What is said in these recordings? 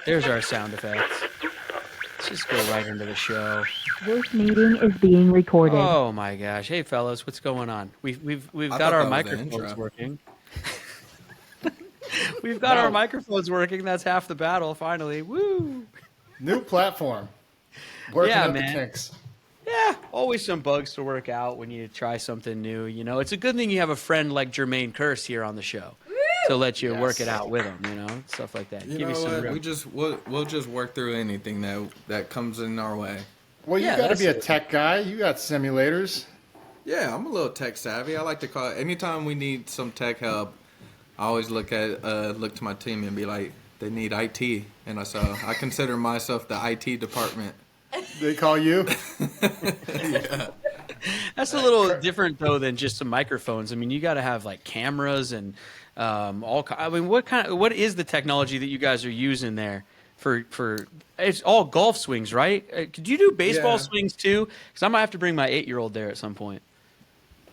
There's our sound effects. Let's just go right into the show. This meeting is being recorded. Oh my gosh! Hey fellas, what's going on? We've I got thought our that was the microphones intro. working. We've got our microphones working. That's half the battle. Finally, woo! New platform. Working Yeah, out the man. kinks. Yeah, always some bugs to work out when you try something new. You know, it's a good thing you have a friend like Jermaine Kearse here on the show to let you work it out with him. You know, stuff like that. You Give know you some what? real- We'll just work through anything that comes in our way. Well, you Yeah, got to that's be a it. tech guy. You got simulators. Yeah, I'm a little tech savvy. I like to call it anytime we need some tech help. I always look to my team and be like, they need IT, and I consider myself the IT department. They call you. That's a little different though than just some microphones. I mean, you got to have like cameras and I mean, what is the technology that you guys are using there for? It's all golf swings, right? Could you do baseball Yeah. swings too? Because I might have to bring my 8-year-old there at some point.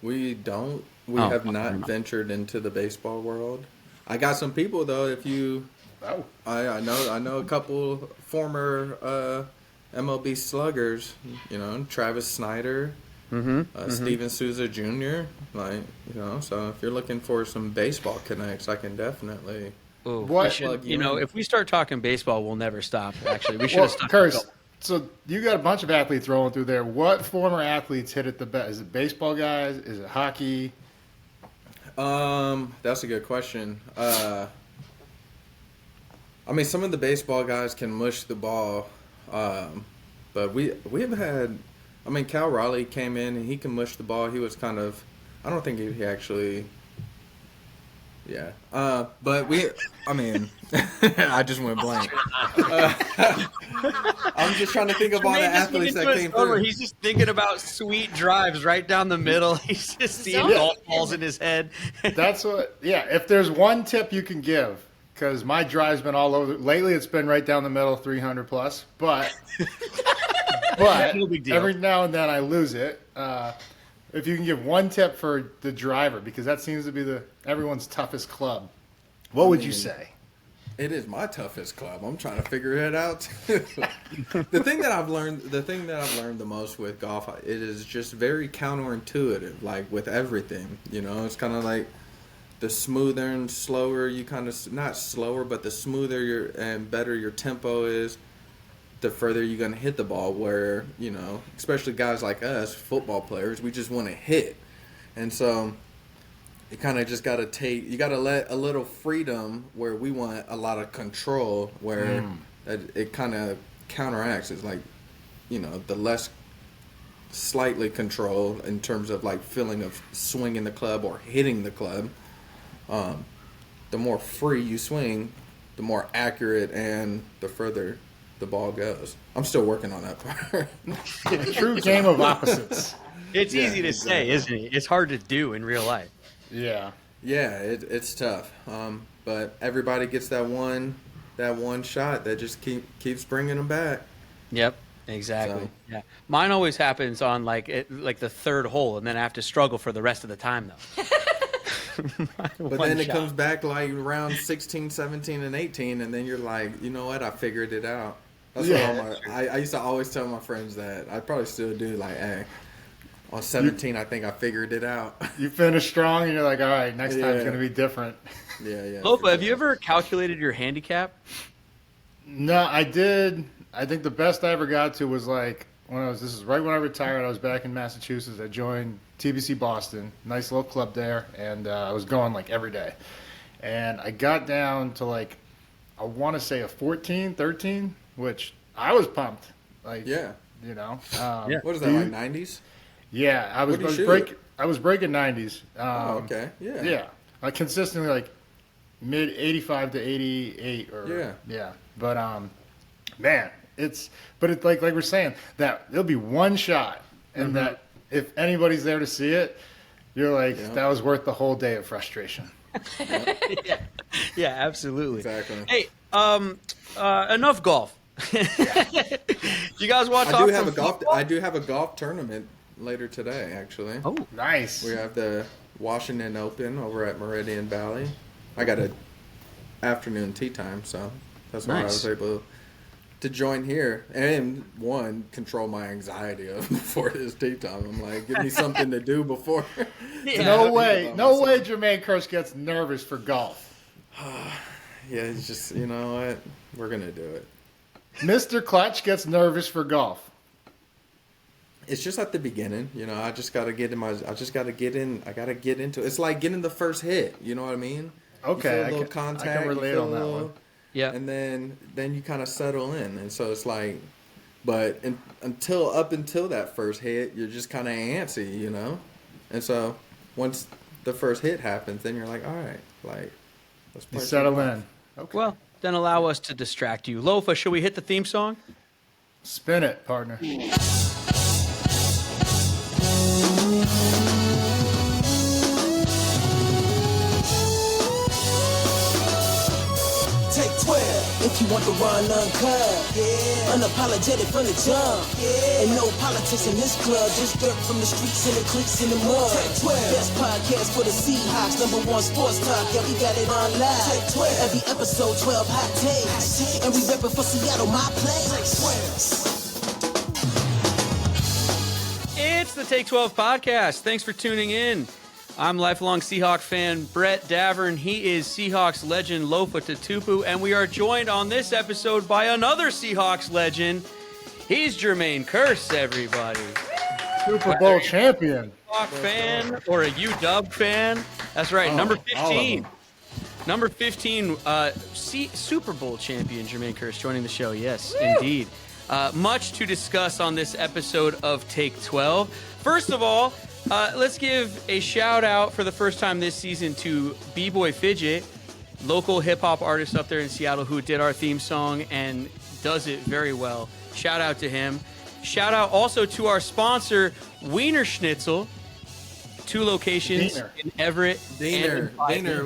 We don't. We Oh, have never not mind. ventured into the baseball world. I got some people though. If you, Oh, I know a couple former MLB sluggers. You know, Travis Snyder, Steven Souza Jr. Like, you know, so if you're looking for some baseball connects, I can definitely. Ooh, What- we should, Plug you you know, in. if we start talking baseball, we'll never stop. Actually, we should well, have stuck. Curse. So you got a bunch of athletes rolling through there. What former athletes hit it the best? Is it baseball guys? Is it hockey? That's a good question. I mean, some of the baseball guys can mush the ball, but we've had. I mean, Cal Raleigh came in and he can mush the ball. He was kind of. I don't think he actually. Yeah. But we. I mean, I just went blank. I'm just trying to think of all the athletes that came through. He's just thinking about sweet drives right down the middle. He's just seeing golf balls in his head. That's what. Yeah. If there's one tip you can give, because my drive's been all over. Lately, it's been right down the middle, 300 plus. But No big deal. every now and then I lose it. If you can give one tip for the driver, because that seems to be everyone's toughest club, what would you say? It is my toughest club. I'm trying to figure it out. The thing that I've learned the most with golf, it is just very counterintuitive. Like with everything, you know, it's kind of like the smoother and slower you kind of not slower, but the smoother and better your tempo is, the further you're gonna hit the ball. Where, you know, especially guys like us, football players, we just want to hit, and so. You kind of just got to you got to let a little freedom where we want a lot of control, where it kind of counteracts. It's like, you know, the less slightly control in terms of like feeling of swinging the club or hitting the club. The more free you swing, the more accurate and the further the ball goes. I'm still working on that part. True game of opposites. It's Yeah, easy to say, isn't it? It's hard to do in real life. Yeah. Yeah, it's tough. But everybody gets that one shot that just keeps bringing them back. Yep, exactly. So- Yeah, mine always happens on like the third hole, and then I have to struggle for the rest of the time though. But then it comes back like around 16, 17, and 18, and then you're like, you know what? I figured it out. That's what I used to always tell my friends that. I probably still do. Like, hey, on 17, I think I figured it out. You finish strong, and you're like, all right, next time's Yeah. going to be different. Yeah. Lopa, have you ever calculated your handicap? No, I did. I think the best I ever got to was like this is right when I retired. I was back in Massachusetts. I joined TBC Boston, nice little club there, and I was going like every day. And I got down to like, I want to say a 14, 13, which I was pumped. Like, Yeah. you know. Yeah. What is that, like 90s? Yeah, I was, What do you shoot? I was breaking 90s. Oh, okay. Yeah. Yeah, like consistently like mid 85 to 88 or Yeah. But man, it's like we're saying that there'll be one shot, and that if anybody's there to see it, you're like that was worth the whole day of frustration. Yeah, absolutely. Exactly. Hey, enough golf. You guys want to talk? I do have a golf tournament later today, actually. Oh, Nice. We have the Washington Open over at Meridian Valley. I got a afternoon tea time, so That's why I Nice. was able to join here and control my anxiety of before this tea time. I'm like, give me something to do before. No way, Jermaine Kearse gets nervous for golf. Yeah, it's just, you know what? We're gonna do it. Mr. Clutch gets nervous for golf. It's just at the beginning, you know. I gotta get into it. It's like getting the first hit. You know what I mean? Okay, you feel a little contact. I can relate on that one. Yeah. And then you kind of settle in, and so it's like, but up until that first hit, you're just kind of antsy, you know. And so once the first hit happens, then you're like, all right, like, let's play. You settle in. Okay. Well, then allow us to distract you. Lofa, should we hit the theme song? Spin it, partner. Take 12 if you want the run uncut. Yeah. Unapologetic from the jump. Yeah. Ain't no politics in this club, just dirt from the streets and the creeks in the mud. Take 12. Best podcast for the Seahawks, #1 sports talk. Yeah, we got it on live. Take 12. Every episode, 12 hot takes. And we reppin' for Seattle, my place. Take 12. It's the Take 12 podcast. Thanks for tuning in. I'm lifelong Seahawk fan Brett Davern. He is Seahawks legend Lofa Tatupu, and we are joined on this episode by another Seahawks legend. He's Jermaine Kearse, everybody. Super Bowl champion. Seahawk fan or a UW fan? That's right. Number 15. Number 15, Super Bowl champion Jermaine Kearse joining the show. Yes, indeed. Much to discuss on this episode of Take 12. First of all, let's give a shout out for the first time this season to B-Boy Fidget, local hip hop artist up there in Seattle who did our theme song and does it very well. Shout out to him. Shout out also to our sponsor, Wiener Schnitzel. 2 locations in Everett. Diener.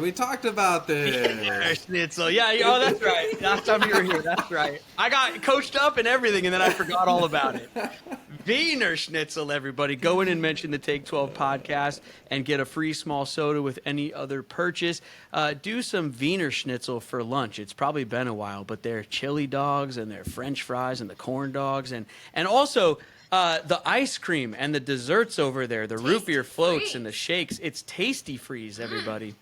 We talked about this. Wiener Schnitzel. Yeah. Oh, that's right. Last time you were here. That's right. I got coached up and everything, and then I forgot all about it. Wiener Schnitzel, everybody. Go in and mention the Take 12 podcast and get a free small soda with any other purchase. Do some Wiener Schnitzel for lunch. It's probably been a while, but their chili dogs and their French fries and the corn dogs and also the ice cream and the desserts over there, the root beer floats and the shakes. It's Tasty Freeze, everybody.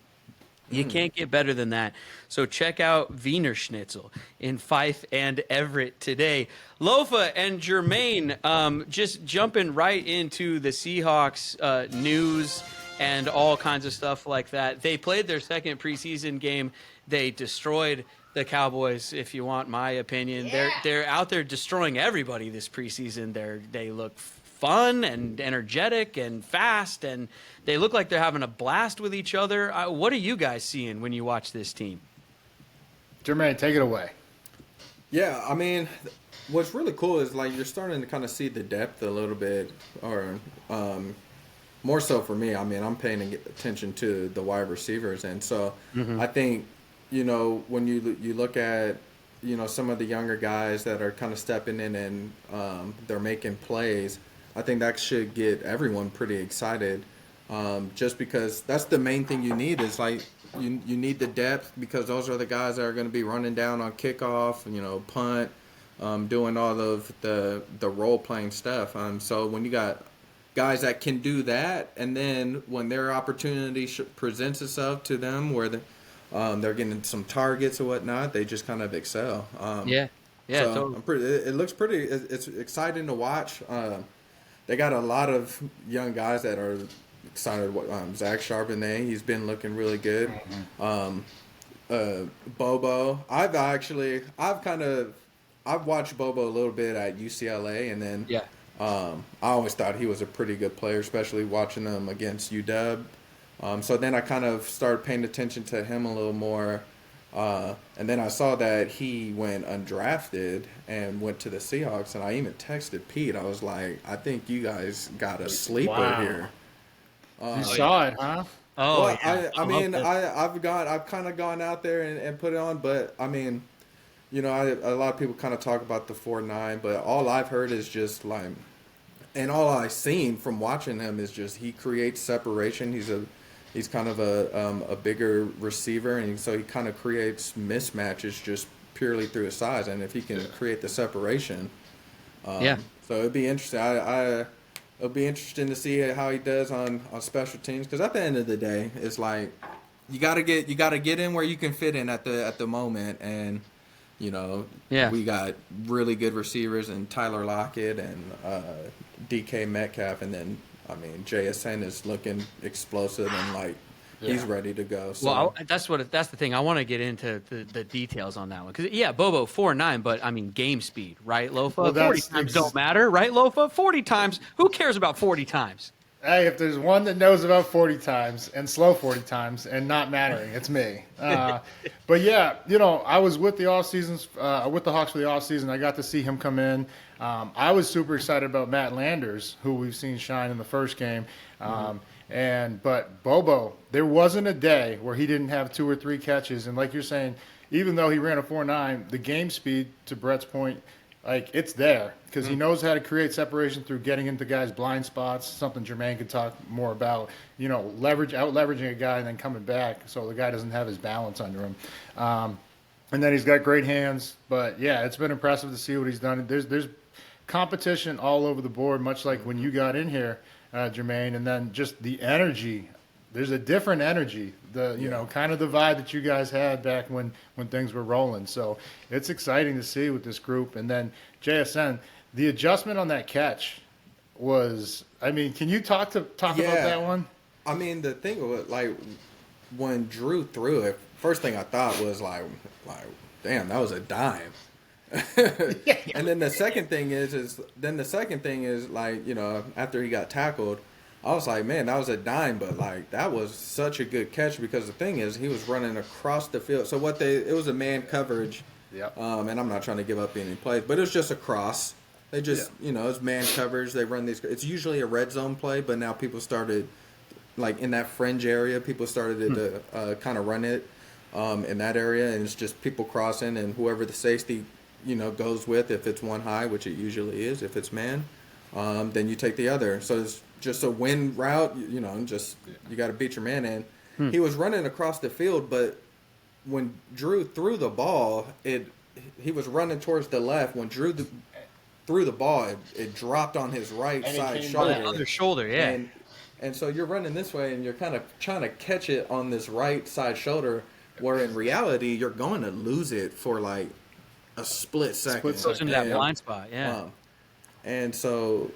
You can't get better than that. So check out Wiener Schnitzel in Fife and Everett today. Lofa and Jermaine, just jumping right into the Seahawks news and all kinds of stuff like that. They played their second preseason game. They destroyed the Cowboys, if you want my opinion. Yeah. They're out there destroying everybody this preseason. They look fun and energetic and fast, and they look like they're having a blast with each other. What are you guys seeing when you watch this team? Jermaine, take it away. Yeah, I mean, what's really cool is like you're starting to kind of see the depth a little bit, or more so for me. I mean, I'm paying attention to the wide receivers, and so I think, you know, when you look at, you know, some of the younger guys that are kind of stepping in and they're making plays, I think that should get everyone pretty excited, just because that's the main thing you need is like you need the depth, because those are the guys that are going to be running down on kickoff, you know, punt, doing all of the role-playing stuff. So when you got guys that can do that, and then when their opportunity presents itself to them where they're getting some targets or whatnot, they just kind of excel. Yeah, so totally. it looks pretty. It's exciting to watch. They got a lot of young guys that are excited. Zach Charbonnet, he's been looking really good. Bobo, I've watched Bobo a little bit at UCLA, and then I always thought he was a pretty good player, especially watching him against UW. So then I kind of started paying attention to him a little more. And then I saw that he went undrafted and went to the Seahawks. And I even texted Pete. I was like, I think you guys got a sleeper here. You saw it, huh? Oh, well, yeah. I mean, I've kind of gone out there and put it on. But, I mean, you know, a lot of people kind of talk about the 4.9. But all I've heard is just like, and all I've seen from watching him is just he creates separation. He's kind of a bigger receiver, and so he kind of creates mismatches just purely through his size, and if he can create the separation. Yeah. So it'd be interesting. It'll be interesting to see how he does on special teams, because at the end of the day, it's like you gotta get in where you can fit in at the moment, and we got really good receivers and Tyler Lockett and DK Metcalf, and then JSN is looking explosive and he's ready to go. So. Well, that's the thing. I want to get into the details on that one, because Bobo 4.9, but game speed, right, Lofa? Well, 40 times don't matter, right, Lofa? 40 times. Who cares about 40 times? Hey, if there's one that knows about 40 times and slow 40 times and not mattering, it's me. But yeah, I was with the off seasons, with the Hawks for the off season. I got to see him come in. I was super excited about Matt Landers, who we've seen shine in the first game. But Bobo, there wasn't a day where he didn't have 2 or 3 catches. And like you're saying, even though he ran a 4.9, the game speed, to Brett's point, it's there, because he knows how to create separation through getting into guys' blind spots, something Jermaine could talk more about, out leveraging a guy and then coming back so the guy doesn't have his balance under him. And then he's got great hands. But yeah, it's been impressive to see what he's done. There's competition all over the board, much like when you got in here, Jermaine, and then just the energy. There's a different energy, kind of the vibe that you guys had back when things were rolling. So it's exciting to see with this group. And then JSN, the adjustment on that catch was, can you talk about that one? The thing was, when Drew threw it, first thing I thought was damn, that was a dime. And then the second thing is after he got tackled, I was like, man, that was a dime, but that was such a good catch, because the thing is, he was running across the field. So it was a man coverage. Yep. And I'm not trying to give up any plays, but it was just a cross. They just, it's man coverage. They run these. It's usually a red zone play, but now people started, in that fringe area, people started to kind of run it in that area, and it's just people crossing, and whoever the safety, goes with, if it's one high, which it usually is, if it's man, then you take the other. So it's just a win route, you got to beat your man in. He was running across the field, but when Drew threw the ball, he was running towards the left. When Drew threw the ball, it dropped on his right side shoulder. On the other shoulder, yeah. And so you're running this way, and you're kind of trying to catch it on this right side shoulder, where in reality, you're going to lose it for a split second. Goes into that blind spot, yeah. And so,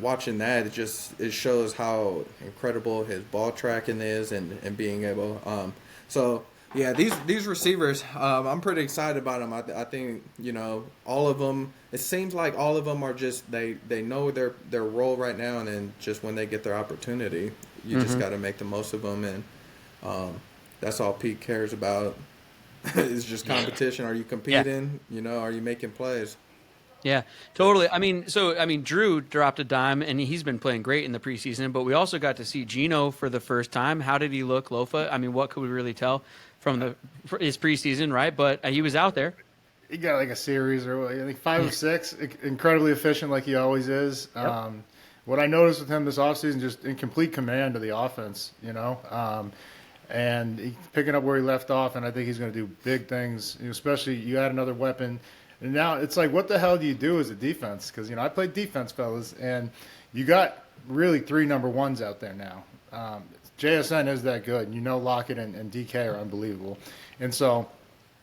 watching that, it shows how incredible his ball tracking is and being able. These receivers, I'm pretty excited about them. I think all of them. It seems like all of them are just they know their role right now, and then just when they get their opportunity, you just got to make the most of them, and that's all Pete cares about. It's just competition. Are you competing? Are you making plays? Yeah, totally. Drew dropped a dime, and he's been playing great in the preseason, but we also got to see Geno for the first time. How did he look, Lofa? What could we really tell from his preseason, right? But he was out there. He got a series, or I think 5 of 6, incredibly efficient like he always is. Yep. What I noticed with him this offseason, just in complete command of the offense, and picking up where he left off, and I think he's going to do big things, especially you add another weapon. And now it's what the hell do you do as a defense? Because, I played defense, fellas, and you got really 3 number ones out there now. JSN is that good. Lockett and DK are unbelievable. And so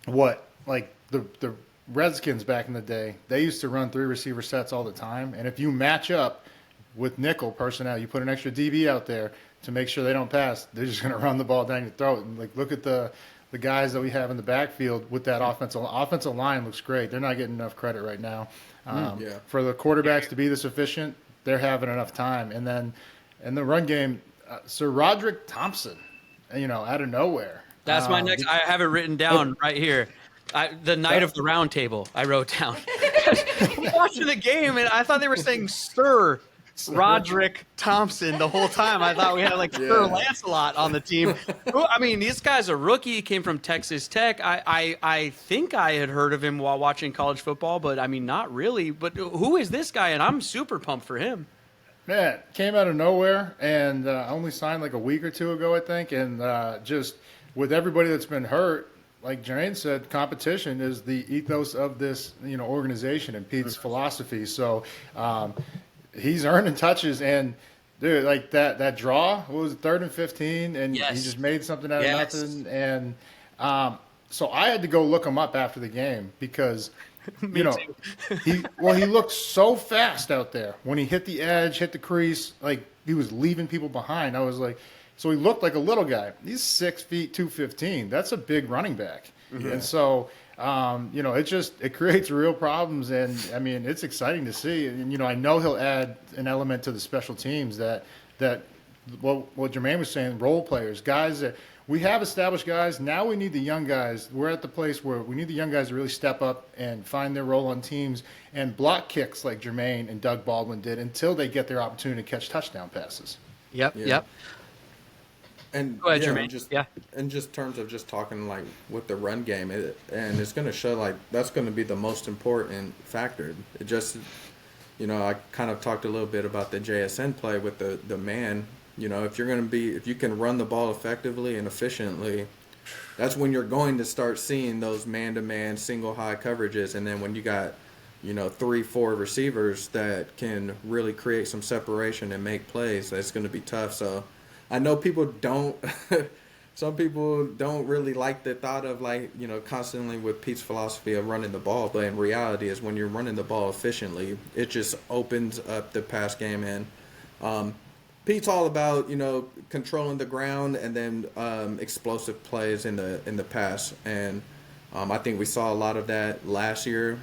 the Redskins back in the day, they used to run 3 receiver sets all the time. And if you match up with nickel personnel, you put an extra DB out there to make sure they don't pass, they're just going to run the ball down your throat. And look at the guys that we have in the backfield with that offensive line looks great. They're not getting enough credit right now. For the quarterbacks to be this efficient, they're having enough time. And then in the run game, Sir Roderick Thompson, out of nowhere. That's my next. I have it written down right here. The night of the round table, I wrote down. Watching the game, and I thought they were saying Sir Roderick Thompson the whole time. I thought we had Sir Lancelot on the team. This guy's a rookie. He came from Texas Tech. I think I had heard of him while watching college football, but not really. But who is this guy? And I'm super pumped for him. Man, came out of nowhere, and only signed a week or 2 ago, I think. And just with everybody that's been hurt, like Jermaine said, competition is the ethos of this, organization and Pete's philosophy. So he's earning touches, and dude, like that draw, what was it, 3rd and 15, and he just made something out of nothing. And so I had to go look him up after the game because he looked so fast out there when he hit the edge, hit the crease, like he was leaving people behind. I was like, so he looked like a little guy. He's 6 feet 215. That's a big running back. And so it creates real problems, and I mean it's exciting to see. And I know he'll add an element to the special teams that what Jermaine was saying, role players, guys that we have established guys. Now we need the young guys. We're at the place where we need the young guys to really step up and find their role on teams and block kicks like Jermaine and Doug Baldwin did until they get their opportunity to catch touchdown passes. Yep. And go ahead, Jermaine. In just terms of just talking like with the run game, and it's going to show like that's going to be the most important factor. It just, I kind of talked a little bit about the JSN play with the man. If you can run the ball effectively and efficiently, that's when you're going to start seeing those man-to-man single high coverages. And then when you got, 3-4 receivers that can really create some separation and make plays, that's going to be tough. So I know some people don't really like the thought of constantly with Pete's philosophy of running the ball. But in reality is when you're running the ball efficiently, it just opens up the pass game. And Pete's all about, controlling the ground and then explosive plays in the pass. And I think we saw a lot of that last year.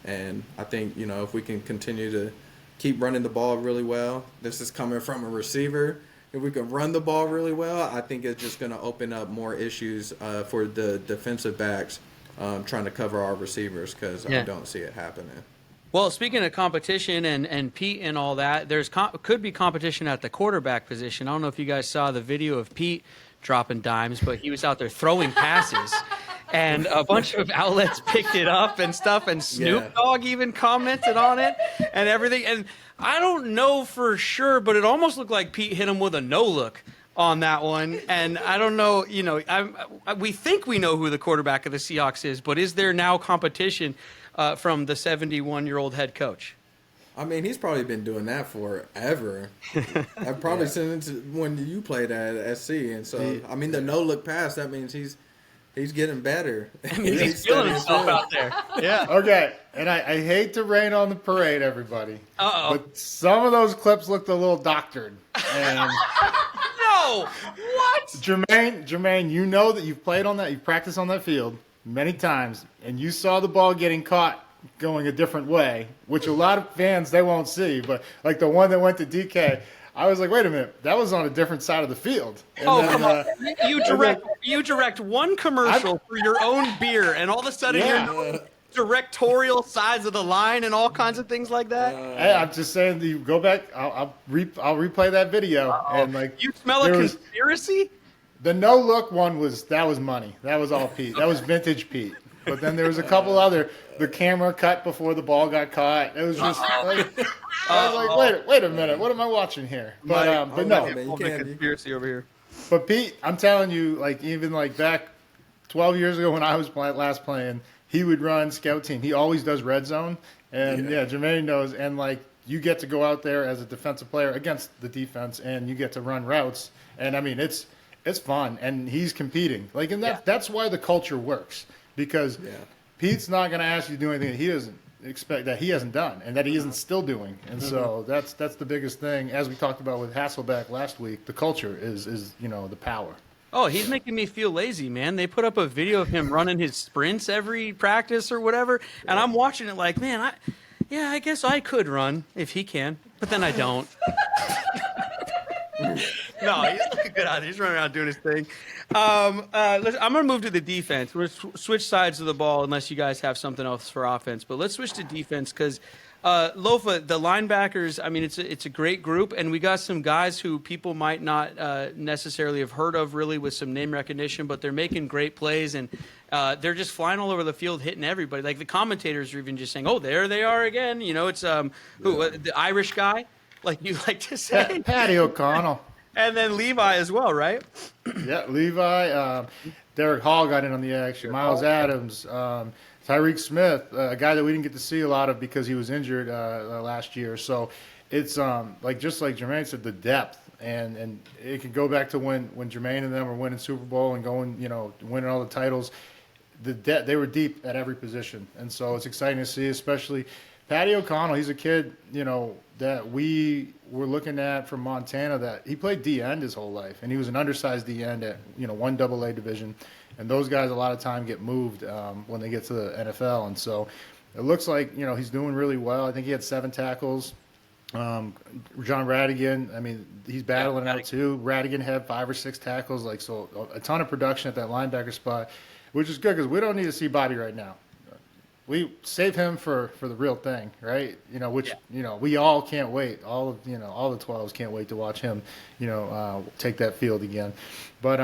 And I think, if we can continue to keep running the ball really well, this is coming from a receiver. If we can run the ball really well, I think it's just going to open up more issues for the defensive backs trying to cover our receivers because I don't see it happening. Well, speaking of competition and Pete and all that, there's could be competition at the quarterback position. I don't know if you guys saw the video of Pete dropping dimes, but he was out there throwing passes, and a bunch of outlets picked it up and stuff, and Snoop Dogg even commented on it and everything. And I don't know for sure, but it almost looked like Pete hit him with a no-look on that one. And I don't know, we think we know who the quarterback of the Seahawks is, but is there now competition from the 71-year-old head coach? I mean, he's probably been doing that forever. I've probably since when you played at SC. And so, I mean, the no-look pass, that means he's getting better. I mean, he's feeling himself out there. Yeah. Okay, and I hate to rain on the parade, everybody. But some of those clips looked a little doctored. And no! What? Jermaine, you know that you've played on that, you've practiced on that field many times, and you saw the ball getting caught going a different way, which a lot of fans, they won't see. But like the one that went to DK, I was like, wait a minute, that was on a different side of the field. And come on. You direct one commercial for your own beer, and all of a sudden you're directorial sides of the line and all kinds of things like that. Hey, I'm just saying, you go back, I'll replay that video. And like, you smell a conspiracy? The no-look one was money. That was all Pete. That was vintage Pete. But then there was a couple other. The camera cut before the ball got caught. It was just like, I was like, wait a minute, what am I watching here? But no, conspiracy over here. But Pete, I'm telling you, like even like back 12 years ago when I was last playing, he would run scout team. He always does red zone, and Jermaine knows. And like you get to go out there as a defensive player against the defense, and you get to run routes. And I mean, it's fun, and he's competing. Like, and that's why the culture works. Because Pete's not going to ask you to do anything that he doesn't expect, that he hasn't done, and that he isn't still doing. And so that's the biggest thing. As we talked about with Hasselbeck last week, the culture is the power. Oh, he's making me feel lazy, man. They put up a video of him running his sprints every practice or whatever, and I'm watching it like, man, I guess I could run if he can, but then I don't. No, he's looking good out there. He's running around doing his thing. I'm going to move to the defense. We're going to switch sides of the ball unless you guys have something else for offense. But let's switch to defense because, Lofa, the linebackers, I mean, it's a great group, and we got some guys who people might not necessarily have heard of really with some name recognition, but they're making great plays, and they're just flying all over the field hitting everybody. Like the commentators are even just saying, oh, there they are again. It's the Irish guy, like you like to say. Patty O'Connell. And then Levi as well, right? Yeah, Levi. Derek Hall got in on the action. Miles Adams, Tyreek Smith, a guy that we didn't get to see a lot of because he was injured last year. So it's just like Jermaine said, the depth. And it can go back to when Jermaine and them were winning Super Bowl and going, winning all the titles. They were deep at every position. And so it's exciting to see, especially Patty O'Connell. He's a kid, that we were looking at from Montana, that he played D-end his whole life. And he was an undersized D-end at, one AA division. And those guys a lot of time get moved when they get to the NFL. And so it looks like, he's doing really well. I think he had 7 tackles. John Radigan, he's battling out too. Radigan had 5 or 6 tackles, so a ton of production at that linebacker spot, which is good because we don't need to see Bobby right now. We save him for the real thing, right? We all can't wait. All the 12s can't wait to watch him, take that field again. But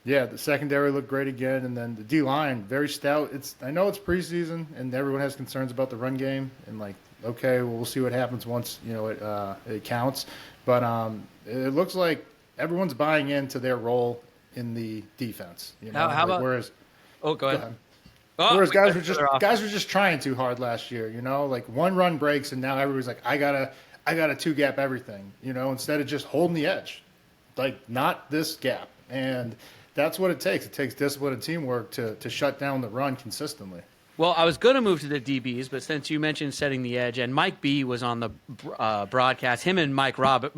the secondary looked great again, and then the D line very stout. I know it's preseason, and everyone has concerns about the run game, and okay, well, we'll see what happens once it counts. But it looks like everyone's buying into their role in the defense. How about? Whereas, go ahead. Whereas guys were just trying too hard last year. One run breaks, and now everybody's like, I gotta 2 gap everything. Instead of just holding the edge, not this gap. And that's what it takes. It takes discipline and teamwork to shut down the run consistently. Well, I was going to move to the DBs, but since you mentioned setting the edge, and Mike B was on the broadcast, him and Mike Robb,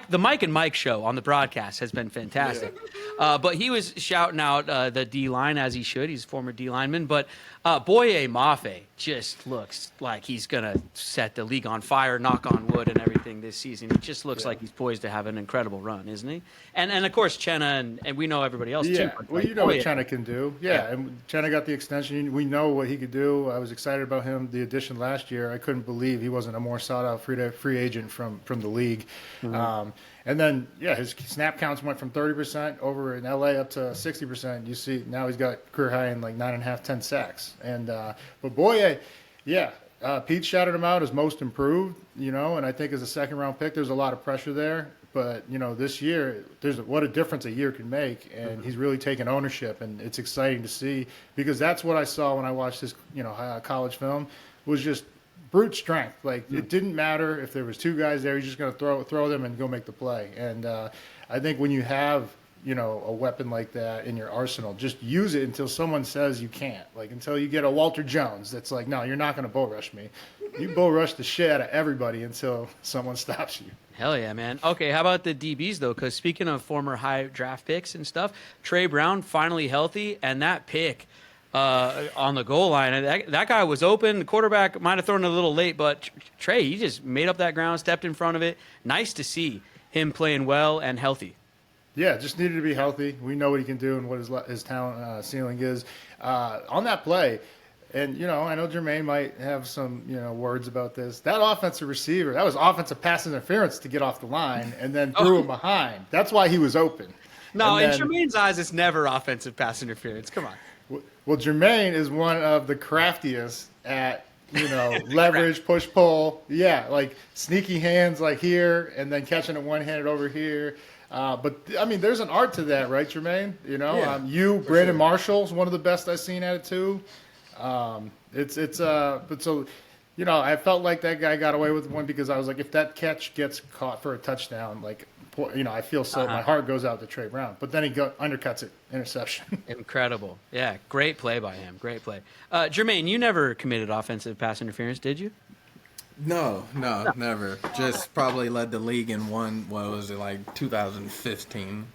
the Mike and Mike show on the broadcast has been fantastic. Yeah. But he was shouting out the D-line, as he should. He's a former D-lineman. But Boye Mafe just looks like he's going to set the league on fire, knock on wood, and everything this season. He just looks like he's poised to have an incredible run, isn't he? And of course, Chenna, and we know everybody else, too. Well, what Chenna can do. Yeah, and Chenna got the extension. We know what he could do. I was excited about him, the addition last year. I couldn't believe he wasn't a more sought-out free agent from the league. Mm-hmm. And then, his snap counts went from 30% over in LA up to 60%. You see, now he's got career high in 9.5, 10 sacks. And but Boye, Pete shouted him out as most improved, and I think as a second-round pick, there's a lot of pressure there. But, this year, what a difference a year can make, and he's really taken ownership, and it's exciting to see because that's what I saw when I watched this, college film was just brute strength. It didn't matter if there was 2 guys there, he's just going to throw them and go make the play. And I think when you have, a weapon like that in your arsenal, just use it until someone says you can't. Until you get a Walter Jones that's no, you're not going to bull rush me. You bull rush the shit out of everybody until someone stops you. Hell yeah, man. Okay, how about the DBs, though? Because speaking of former high draft picks and stuff, Trey Brown finally healthy, and that pick on the goal line, that guy was open. The quarterback might have thrown it a little late, but Trey, he just made up that ground, stepped in front of it. Nice to see him playing well and healthy. Yeah, just needed to be healthy. We know what he can do and what his talent ceiling is. On that play, and, I know Jermaine might have some, words about this. That offensive receiver, that was offensive pass interference to get off the line and then threw him behind. That's why he was open. No, in Jermaine's eyes, it's never offensive pass interference. Come on. Well, Jermaine is one of the craftiest at, leverage, push, pull. Yeah, sneaky hands here and then catching it one-handed over here. But there's an art to that, right, Jermaine? Brandon Marshall's one of the best I've seen at it too. I felt like that guy got away with one because I was like, if that catch gets caught for a touchdown, I feel so my heart goes out to Trey Brown. But then he undercuts it, interception. Incredible, yeah, great play by him, great play. Jermaine, you never committed offensive pass interference, did you? No, never. Just probably led the league in one. What was it 2015?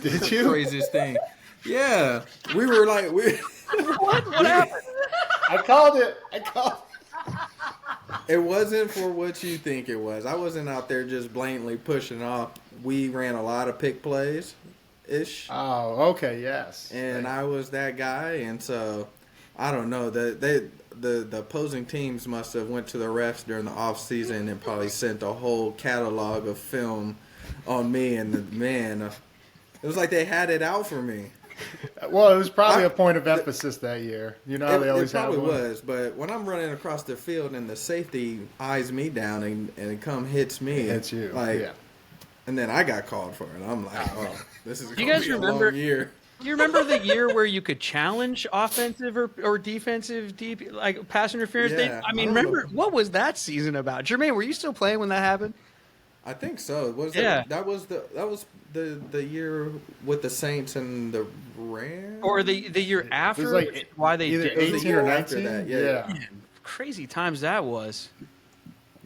Did you? Craziest thing. Yeah, we were what happened? I called it. It wasn't for what you think it was. I wasn't out there just blatantly pushing off. We ran a lot of pick plays, ish. Oh, okay, yes. And I was that guy, and so I don't know. The opposing teams must have went to the refs during the off season and probably sent a whole catalog of film on me, and it was like they had it out for me. Well, it was probably a point of emphasis that year. They always have one. It probably was, but when I'm running across the field and the safety eyes me down and it hits me, it hits you, and then I got called for it. I'm like, oh, this is going to be a long year. you remember the year where you could challenge offensive or defensive like pass interference? Yeah, I I mean, don't know. remember what was that season about? Jermaine, were you still playing when that happened? I think so. Yeah. That was the year with the Saints and the Rams, Or the year It after? was like which is why they either did. It was the 18 or year after 19. that, yeah. Man, crazy times that was.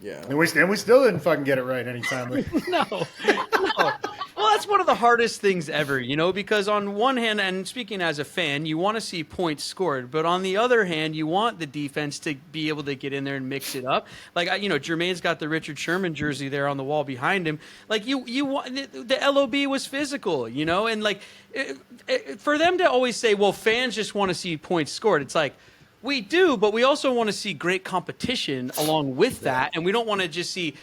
Yeah. And we still didn't fucking get it right anytime. No, no. Well, that's one of the hardest things ever, because on one hand, and speaking as a fan, you want to see points scored, but on the other hand, you want the defense to be able to get in there and mix it up. Like, Jermaine's got the Richard Sherman jersey there on the wall behind him. Like, you want the LOB was physical, and like for them to always say, well, fans just want to see points scored. It's like, we do, but we also want to see great competition along with that, and we don't want to just see,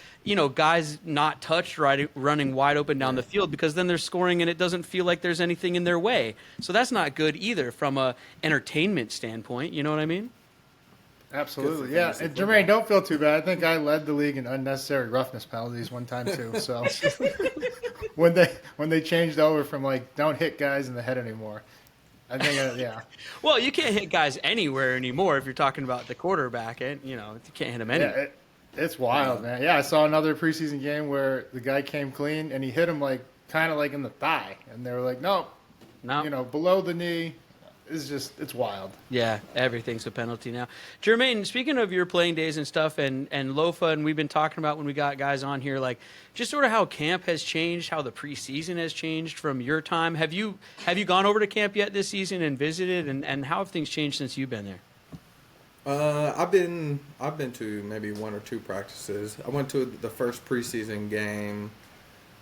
guys not touched running wide open down the field, because then they're scoring and it doesn't feel like there's anything in their way. So that's not good either from a entertainment standpoint. You know what I mean? Absolutely, yeah. And Jermaine, don't feel too bad. I think I led the league in unnecessary roughness penalties one time too. So when they changed over from like don't hit guys in the head anymore. I think, yeah. Well, you can't hit guys anywhere anymore if you're talking about the quarterback, and you can't hit them anywhere. Yeah, it's wild, man. Yeah, I saw another preseason game where the guy came clean and he hit him like kind of like in the thigh, and they were like, no, below the knee. It's wild. Yeah, everything's a penalty now. Jermaine, speaking of your playing days and stuff and Lofa, and we've been talking about when we got guys on here, like just sort of how camp has changed, how the preseason has changed from your time. Have you gone over to camp yet this season and visited, and how have things changed since you've been there? I've been to maybe one or two practices. I went to the first preseason game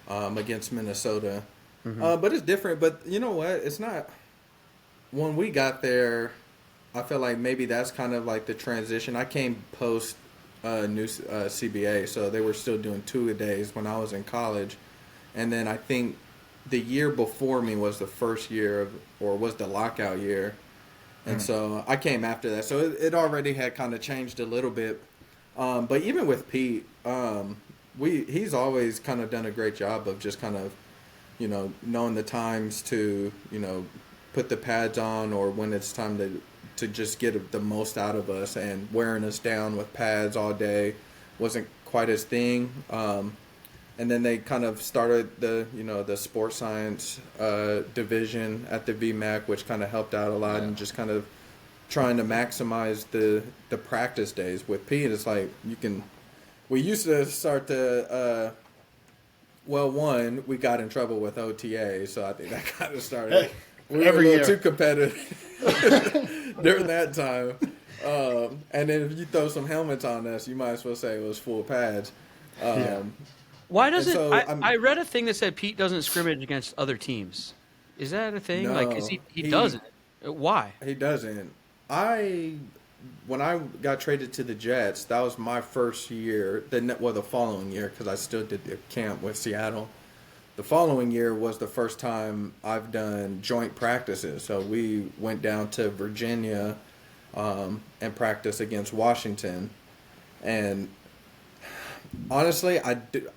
against Minnesota, but it's different. But you know what? It's not. When we got there, I felt like maybe that's kind of like the transition. I came post new CBA, so they were still doing 2-a-days when I was in college. And then I think the year before me was the first year was the lockout year. And so I came after that. So it already had kind of changed a little bit. But even with Pete, he's always kind of done a great job of just kind of, knowing the times to, put the pads on, or when it's time to just get the most out of us, and wearing us down with pads all day wasn't quite his thing. And then they kind of started the sports science division at the VMAC, which kind of helped out a lot, and just kind of trying to maximize the practice days. With Pete, it's like we used to start to one, we got in trouble with OTA, so I think that kind of started. We were a little too competitive during that time. And then if you throw some helmets on us, you might as well say it was full pads. Why doesn't I read a thing that said Pete doesn't scrimmage against other teams? Is that a thing? No, he doesn't. Why? He doesn't. When I got traded to the Jets, that was my first year. The following year, because I still did the camp with Seattle. The following year was the first time I've done joint practices. So we went down to Virginia and practiced against Washington. And honestly,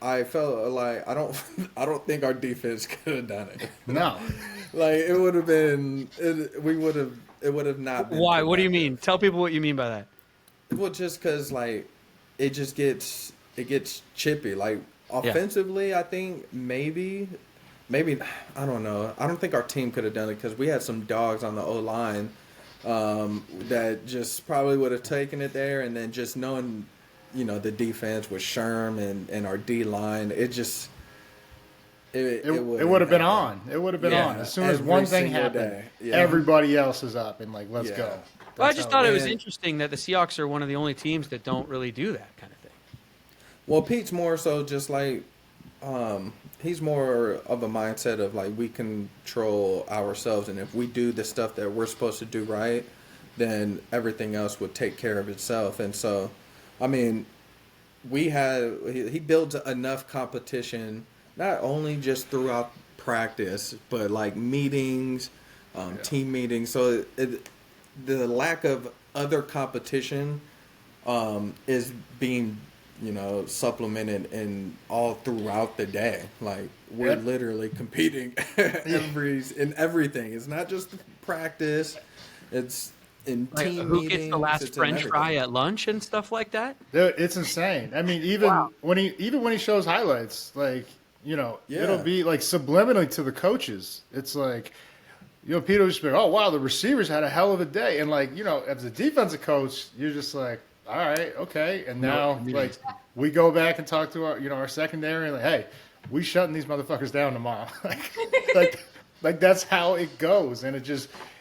I felt like I don't think our defense could have done it. No. Like it would have been it would have not been. Why? What do you mean? Tell people what you mean by that. Well, just because like it gets chippy. Like offensively, I think maybe I don't know. I don't think our team could have done it because we had some dogs on the O-line that just probably would have taken it there, and then just knowing the defense with Sherm and our D-line, it would have been on. It would have been on. As soon as one thing happened, everybody else is up and like, let's go. Well, I just thought it was interesting that the Seahawks are one of the only teams that don't really do that kind of thing. Well, Pete's more so just like he's more of a mindset of like we control ourselves, and if we do the stuff that we're supposed to do right, then everything else would take care of itself. And so, I mean, he builds enough competition, not only just throughout practice, but like meetings, team meetings. So the lack of other competition is being supplemented in all throughout the day. Like we're literally competing in everything. It's not just practice. It's in Like, team who meetings. gets the last It's in French everything. fry at lunch and stuff like that? Dude, it's insane. I mean, even when he shows highlights, like it'll be like subliminally to the coaches. It's like, Peter will just be, oh wow, the receivers had a hell of a day, and like as a defensive coach, you're just like, all right, okay, and now like we go back and talk to our our secondary, and like, hey, we shutting these motherfuckers down tomorrow. like that's how it goes, and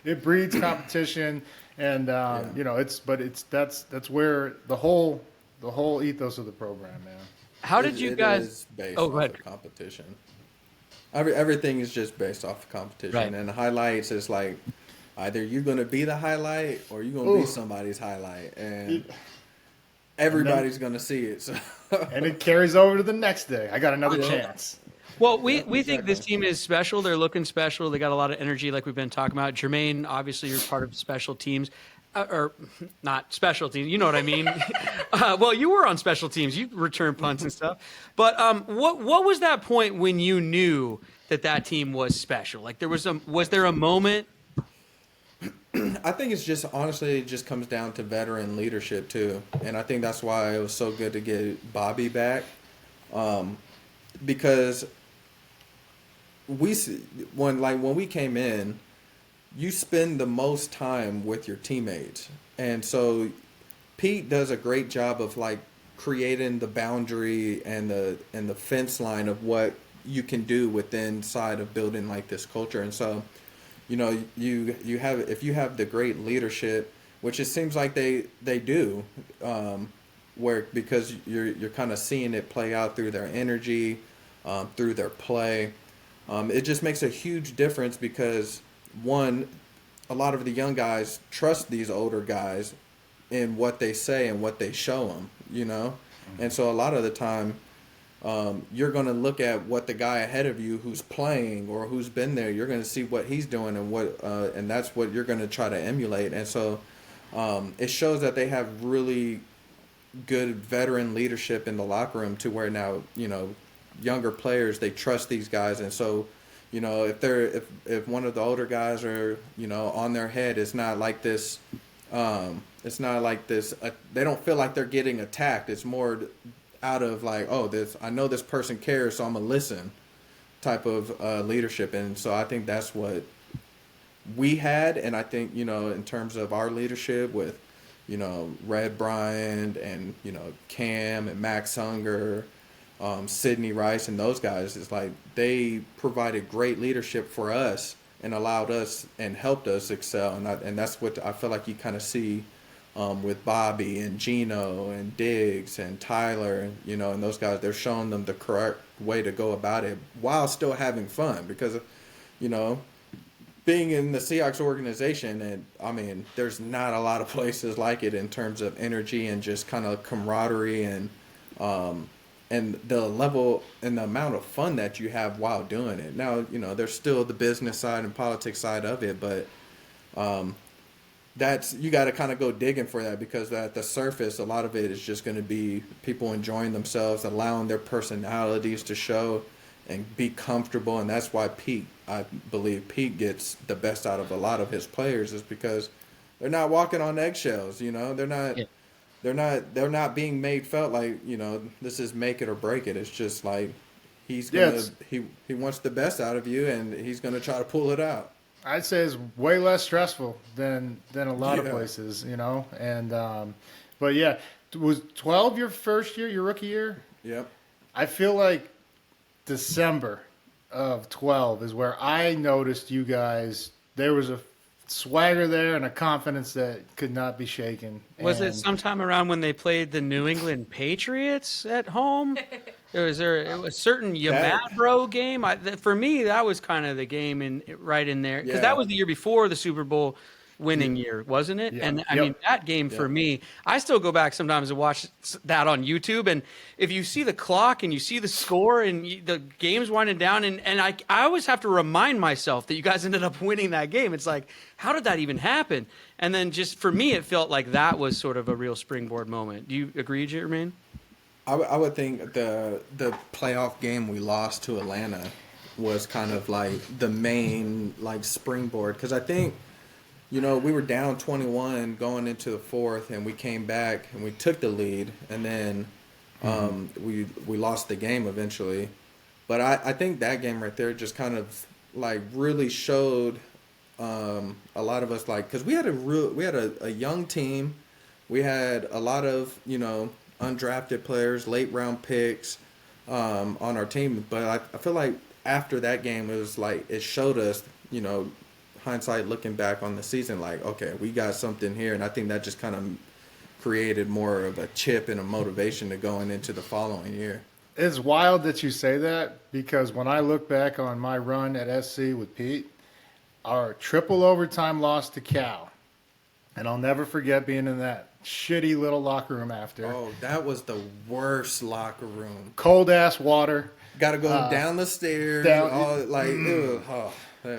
it breeds competition. And that's where the whole ethos of the program, man. How did you guys? It is based Oh, go off ahead. of competition. Everything is just based off of competition, Right. and the highlights is like either you're gonna be the highlight or you're gonna be somebody's highlight, and everybody's gonna see it. So. And it carries over to the next day. I got another chance. Well, we think this team is special. They're looking special. They got a lot of energy, like we've been talking about. Jermaine, obviously, you're part of special teams, or not special teams. You know what I mean? Well, you were on special teams. You return punts and stuff. But what was that point when you knew that team was special? Like was there a moment? I think it's just honestly, it just comes down to veteran leadership too, and I think that's why it was so good to get Bobby back, because when we came in, you spend the most time with your teammates, and so Pete does a great job of like creating the boundary and the fence line of what you can do within side of building like this culture. And so you have, if you have the great leadership, which it seems like they do, because you're kind of seeing it play out through their energy, through their play. It just makes a huge difference because, one, a lot of the young guys trust these older guys in what they say and what they show them, And so a lot of the time, you're going to look at what the guy ahead of you who's playing or who's been there, you're going to see what he's doing and that's what you're going to try to emulate. And so it shows that they have really good veteran leadership in the locker room to where now, younger players, they trust these guys. And so, if one of the older guys are, on their head, it's not like this, they don't feel like they're getting attacked. It's more out of like, I know this person cares, so I'm gonna listen type of leadership. And so I think that's what we had. And I think, in terms of our leadership with, Red Bryant and, Cam and Max Unger, Sidney Rice and those guys, is like they provided great leadership for us and allowed us and helped us excel. And that's what I feel like you kind of see with Bobby and Gino and Diggs and Tyler, and those guys. They're showing them the correct way to go about it while still having fun, because, being in the Seahawks organization, and I mean, there's not a lot of places like it in terms of energy and just kind of camaraderie and the level and the amount of fun that you have while doing it. Now, there's still the business side and politics side of it, but that's, you got to kind of go digging for that, because at the surface, a lot of it is just going to be people enjoying themselves, allowing their personalities to show and be comfortable. And that's why I believe Pete gets the best out of a lot of his players, is because they're not walking on eggshells. They're not. Yeah. They're not being made felt like, this is make it or break it. It's just like he wants the best out of you, and he's gonna try to pull it out. I'd say it's way less stressful than a lot of places, And but yeah, was 12 your first year, your rookie year? Yep. I feel like December of 12 is where I noticed you guys. There was a swagger there and a confidence that could not be shaken. Was it sometime around when they played the New England Patriots at home? It was a certain Yamabro game. For me, that was kind of the game right in there, because that was the year before the Super Bowl winning year, wasn't it? Yeah. And I mean, that game for me, I still go back sometimes and watch that on YouTube. And if you see the clock and you see the score and the game's winding down, and I always have to remind myself that you guys ended up winning that game. It's like, how did that even happen? And then just for me, it felt like that was sort of a real springboard moment. Do you agree, Jermaine? I would think the playoff game we lost to Atlanta was kind of like the main like springboard, because I think, you know, we were down 21 going into the fourth, and we came back and we took the lead, and then we lost the game eventually. But I think that game right there just kind of like really showed a lot of us, like, because we had a young team, we had a lot of, you know, undrafted players, late round picks on our team. But I feel like after that game, it was like it showed us, you know, hindsight looking back on the season, like, okay, we got something here. And I think that just kind of created more of a chip and a motivation to going into the following year. It's wild that you say that, because when I look back on my run at SC with Pete, our triple overtime loss to Cal, and I'll never forget being in that shitty little locker room after. Oh, that was the worst locker room. Cold ass water. Got to go down the stairs. All, like,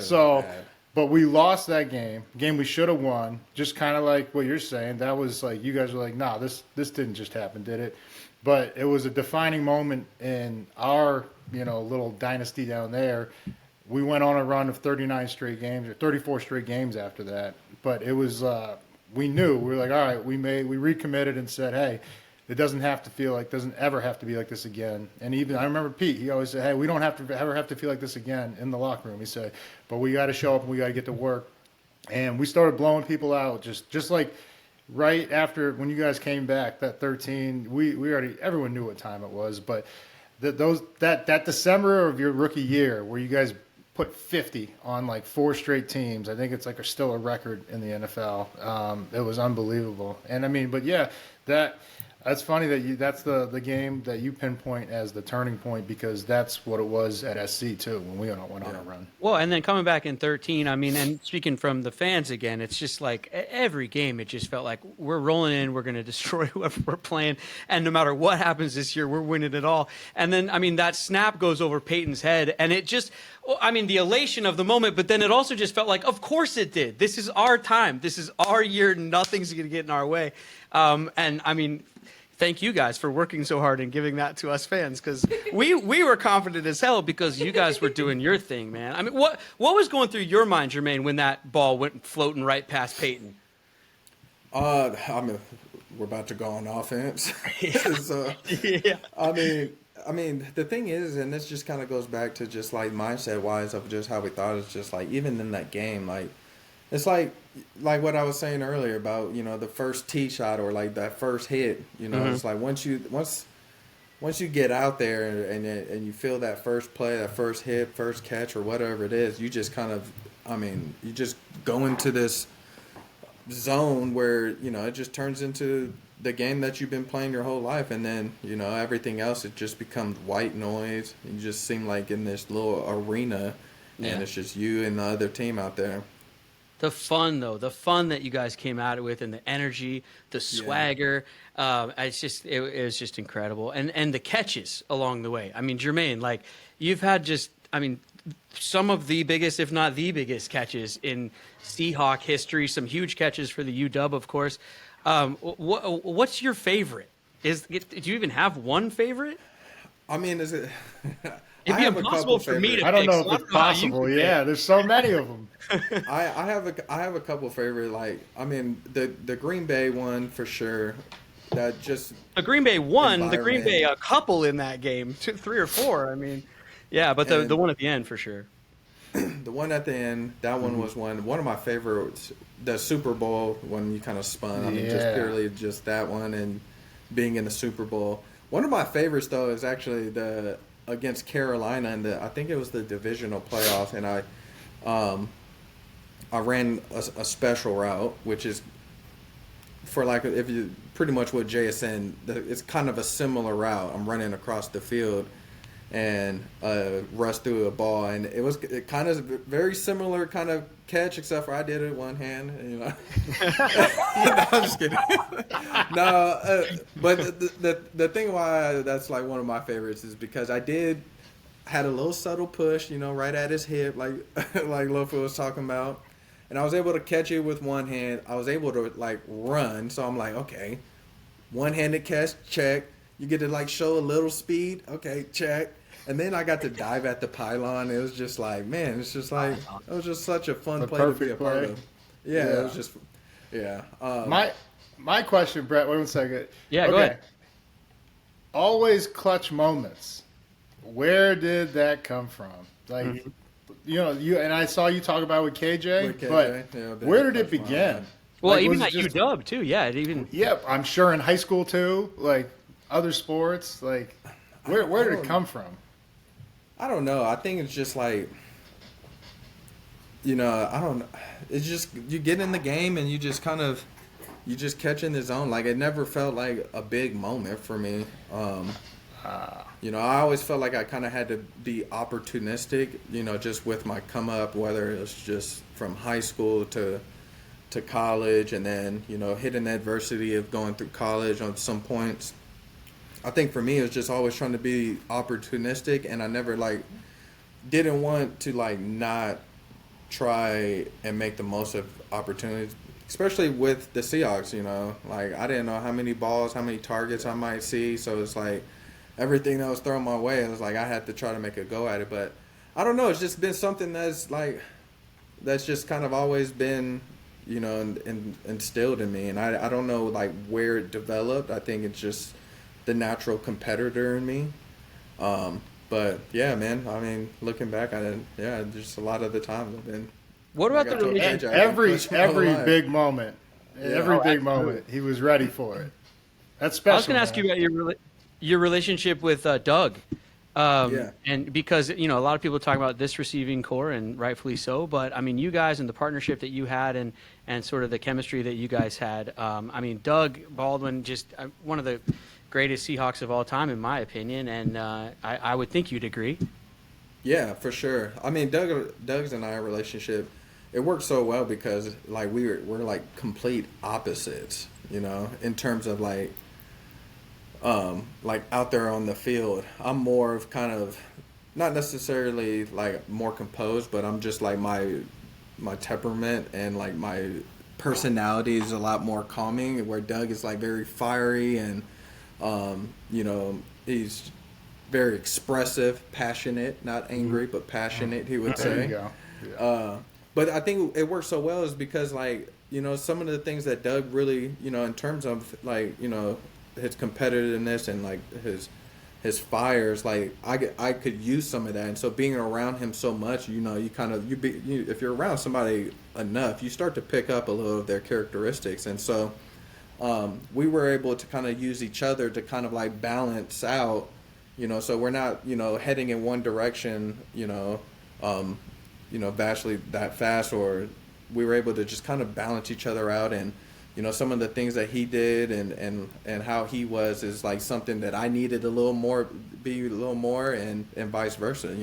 So, but we lost that game. Game we should have won. Just kind of like what you're saying. That was like, you guys were like, nah, this didn't just happen, did it? But it was a defining moment in our, you know, little dynasty down there. We went on a run of 39 straight games, or 34 straight games after that. But it was, we knew, we were like, all right, we recommitted and said, hey, it doesn't ever have to be like this again. And even, I remember Pete, he always said, hey, we don't ever have to feel like this again in the locker room. He said, but we got to show up and we got to get to work. And we started blowing people out, just like right after when you guys came back, that 13, we already, everyone knew what time it was. But that December of your rookie year where you guys put 50 on like 4 straight teams. I think it's like still a record in the NFL. It was unbelievable. And I mean, but yeah, that's funny that's the game that you pinpoint as the turning point, because that's what it was at SC too when we went on a run. Well, and then coming back in 13, I mean, and speaking from the fans again, it's just like every game, it just felt like we're rolling in, we're going to destroy whoever we're playing, and no matter what happens this year, we're winning it all. And then, I mean, that snap goes over Peyton's head, and it just, I mean, the elation of the moment, but then it also just felt like, of course it did. This is our time. This is our year. Nothing's going to get in our way. And I mean, thank you guys for working so hard and giving that to us fans, because we were confident as hell because you guys were doing your thing, man. I mean, what was going through your mind, Jermaine, when that ball went floating right past Peyton? I mean, we're about to go on offense. So, Yeah. I mean, the thing is, and this just kind of goes back to just like mindset wise of just how we thought. It's just like, even in that game, like, it's like what I was saying earlier about, you know, the first tee shot or like that first hit, you know, It's like once you get out there and you feel that first play, that first hit, first catch or whatever it is, you just kind of, I mean, you just go into this zone where, you know, it just turns into the game that you've been playing your whole life. And then, you know, everything else, it just becomes white noise. You just seem like in this little arena, and it's just you and the other team out there. The fun, though, the fun that you guys came at it with, and the energy, the swagger, it was just incredible. And the catches along the way. I mean, Jermaine, like, you've had some of the biggest, if not the biggest catches in Seahawk history, some huge catches for the UW, of course. What's your favorite? Do you even have one favorite? I mean, is it... It'd be impossible for me to pick. I don't know if it's possible. Yeah, there's so many of them. I have a couple favorite, like, I mean, the Green Bay one for sure. That just the Green Bay won. The Green Bay a couple in that game, 3 or 4. I mean, yeah, but the one at the end for sure. The one at the end, that one was one of my favorites. The Super Bowl when you kind of spun. I mean, just purely just that one and being in the Super Bowl. One of my favorites though is actually the against Carolina, and I think it was the divisional playoff, and I ran a special route, which is for like, if you pretty much what Jay is saying, it's kind of a similar route. I'm running across the field and rush through a ball, and it kind of very similar kind of catch, except for I did it one hand, you know. No, I'm just kidding. No, but the thing why that's like one of my favorites is because I had a little subtle push, you know, right at his hip, like Lofa was talking about, and I was able to catch it with one hand. I was able to like run, so I'm like, okay, one-handed catch, check. You get to like show a little speed. Okay, check. And then I got to dive at the pylon. It was just like, man, it's just like it was just such a fun play to be a part of. Yeah, it was just My question, Brett. Wait 1 second. Yeah, go ahead. Always clutch moments. Where did that come from? Like, you and I saw you talk about with KJ, but where did it begin? Well, like, even at UW too. Yeah, I'm sure in high school too. Like other sports. Like, where did it come from? I don't know. I think it's just like, I don't know. It's just you get in the game and you just catch in the zone. Like, it never felt like a big moment for me. I always felt like I kind of had to be opportunistic, just with my come up, whether it was just from high school to college, and then, hitting the adversity of going through college on some points. I think for me, it was just always trying to be opportunistic, and I never, didn't want to, not try and make the most of opportunities, especially with the Seahawks, I didn't know how many balls, how many targets I might see, so it's like everything that was thrown my way, it was like I had to try to make a go at it. But I don't know, it's just been something that's just kind of always been, instilled in me, and I don't know where it developed. I think it's just the natural competitor in me. But yeah, man, I mean, looking back at it, just a lot of the time I've been. What about the relationship? Every big moment, big moment, he was ready for it. That's special. I was going to ask you about your relationship with Doug. And because, a lot of people talk about this receiving core, and rightfully so, but I mean, you guys and the partnership that you had and sort of the chemistry that you guys had. I mean, Doug Baldwin, just one of the greatest Seahawks of all time, in my opinion, and I would think you'd agree. Yeah, for sure. I mean, Doug's and I relationship, it worked so well because we're complete opposites, in terms of out there on the field. I'm more of kind of not necessarily more composed, but I'm just my temperament and my personality is a lot more calming, where Doug is very fiery and he's very expressive, passionate, not angry, but passionate, he would say. There you go. Yeah. But I think it works so well is because some of the things that Doug really, in terms of his competitiveness and his fires, I could use some of that. And so being around him so much, if you're around somebody enough, you start to pick up a little of their characteristics. And so we were able to kind of use each other to kind of balance out, so we're not, heading in one direction, vastly that fast, or we were able to just kind of balance each other out. And some of the things that he did and how he was is something that I needed a little more, and vice versa.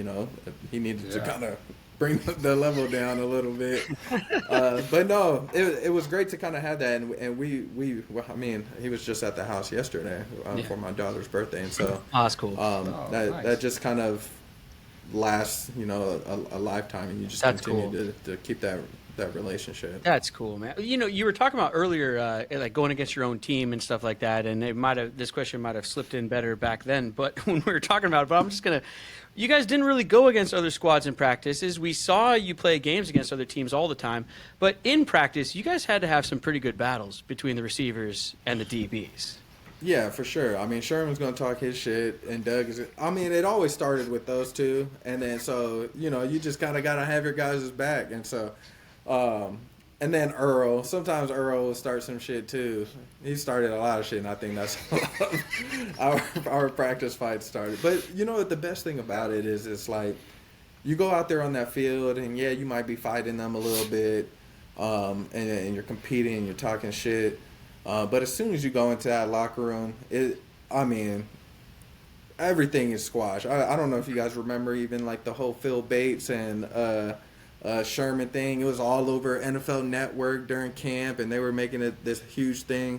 He needed to kind of bring the level down a little bit. But no, it was great to kind of have that. And I mean, he was just at the house yesterday for my daughter's birthday, and so that's cool. Nice. That just kind of lasts, a lifetime, and you just continue to keep that relationship. That's cool, man. You were talking about earlier, going against your own team and stuff like that, and this question might have slipped in better back then, but when we were talking about it, but I'm just going to, you guys didn't really go against other squads in practices. We saw you play games against other teams all the time, but in practice, you guys had to have some pretty good battles between the receivers and the DBs. Yeah, for sure. I mean, Sherman's going to talk his shit, and Doug is. I mean, it always started with those two, and then so you just kind of got to have your guys' back, and so, and then Earl. Sometimes Earl will start some shit too. He started a lot of shit, and I think that's how our practice fight started. But what the best thing about it is, it's you go out there on that field, and yeah, you might be fighting them a little bit, and you're competing, and you're talking shit. But as soon as you go into that locker room, everything is squash. I don't know if you guys remember even the whole Phil Bates and Sherman thing. It was all over NFL Network during camp, and they were making it this huge thing.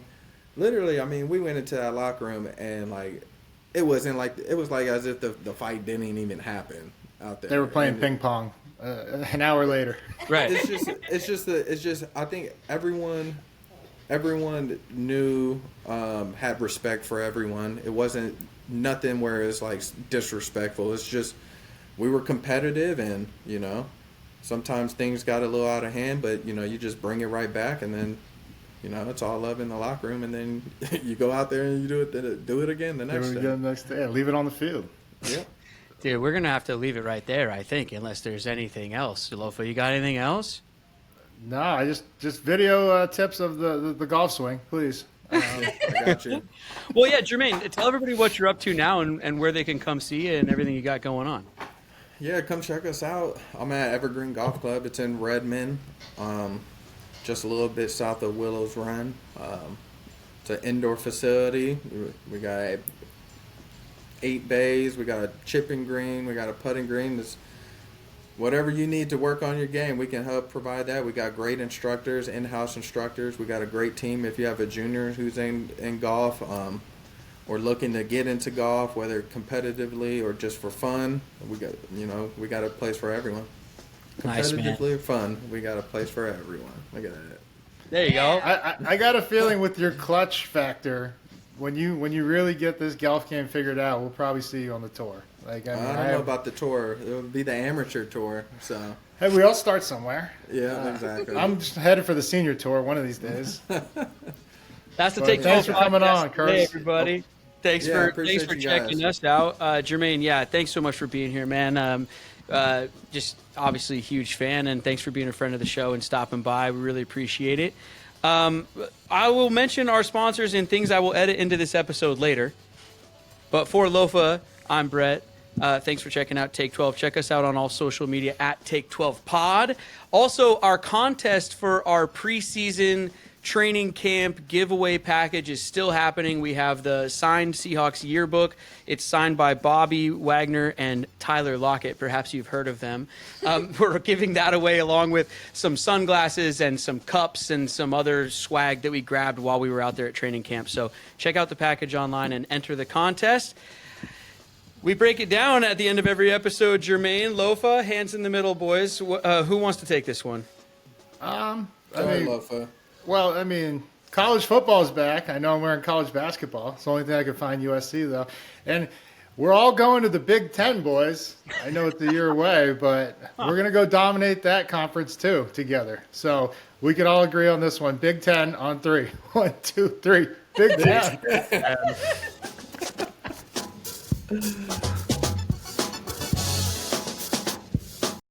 Literally, I mean, we went into that locker room, and it wasn't it was as if the fight didn't even happen out there. They were playing ping pong an hour later. Right. It's just I think everyone everyone knew, had respect for everyone. It wasn't nothing where it's like disrespectful. It's just we were competitive, and sometimes things got a little out of hand, but you just bring it right back, and then it's all love in the locker room, and then you go out there and you do it again the next day. Leave it on the field. Yeah. Dude, we're gonna have to leave it right there, I think, unless there's anything else. Lofa, you got anything else? No, I just video tips of the golf swing, please. I got you. Well, yeah, Jermaine, tell everybody what you're up to now and where they can come see you and everything you got going on. Yeah, come check us out. I'm at Evergreen Golf Club. It's in Redmond, just a little bit south of Willows Run. It's an indoor facility. We got 8 bays. We got a chipping green. We got a putting green. Whatever you need to work on your game, we can help provide that. We got great instructors, in-house instructors. We got a great team. If you have a junior who's in golf or looking to get into golf, whether competitively or just for fun, we got a place for everyone. Nice, man. Competitively or fun, we got a place for everyone. Look at that. There you go. I got a feeling with your clutch factor, when you really get this golf game figured out, we'll probably see you on the tour. I don't know about the tour. It'll be the amateur tour. So hey, we all start somewhere. Yeah, exactly. I'm just headed for the senior tour one of these days. That's the Take 12 Thanks for coming on, Kearse. Hey, everybody. Thanks for you checking us out. Jermaine, yeah, thanks so much for being here, man. Just obviously a huge fan, and thanks for being a friend of the show and stopping by. We really appreciate it. I will mention our sponsors and things I will edit into this episode later. But for Lofa, I'm Brett. Thanks for checking out Take 12. Check us out on all social media at Take 12 Pod. Also, our contest for our preseason training camp giveaway package is still happening. We have the signed Seahawks yearbook. It's signed by Bobby Wagner and Tyler Lockett. Perhaps you've heard of them. We're giving that away along with some sunglasses and some cups and some other swag that we grabbed while we were out there at training camp. So check out the package online and enter the contest. We break it down at the end of every episode. Jermaine, Lofa, hands in the middle, boys. Who wants to take this one? Lofa. Well, college football is back. I know I'm wearing college basketball. It's the only thing I can find USC, though. And we're all going to the Big Ten, boys. I know it's a year away, but we're going to go dominate that conference, too, together. So we could all agree on this one. Big Ten on 3. 1, 2, 3. Big Ten.